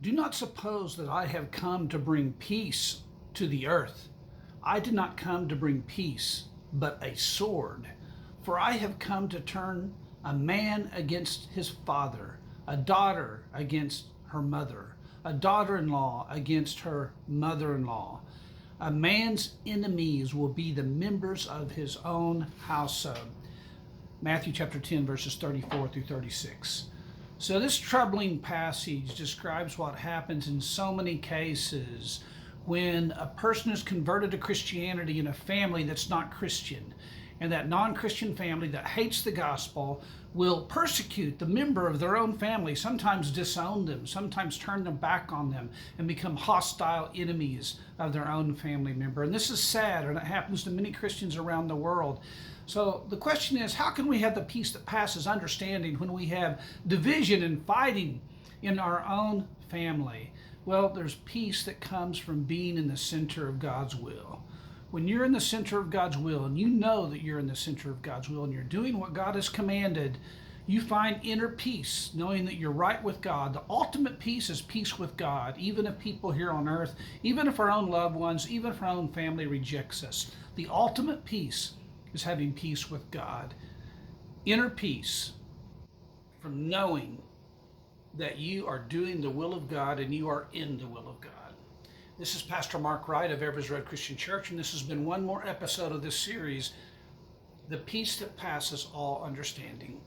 Do not suppose that I have come to bring peace to the earth. I did not come to bring peace, but a sword. For I have come to turn a man against his father, a daughter against her mother, a daughter in law against her mother in law. A man's enemies will be the members of his own household. Matthew chapter 10, verses 34 through 36. So, this troubling passage describes what happens in so many cases when a person is converted to Christianity in a family that's not Christian. And that non Christian family that hates the gospel will persecute the member of their own family, sometimes disown them, sometimes turn their back on them, and become hostile enemies of their own family member. And this is sad, and it happens to many Christians around the world. So the question is, how can we have the peace that passes understanding when we have division and fighting in our own family? Well, there's peace that comes from being in the center of God's will. When you're in the center of God's will, and you know that you're in the center of God's will, and you're doing what God has commanded, you find inner peace, knowing that you're right with God. The ultimate peace is peace with God, even if people here on earth, even if our own loved ones, even if our own family rejects us. The ultimate peace is having peace with God. Inner peace from knowing that you are doing the will of God and you are in the will of God. This is Pastor Mark Wright of Evers Road Christian Church, and this has been one more episode of this series, The Peace That Passes All Understanding.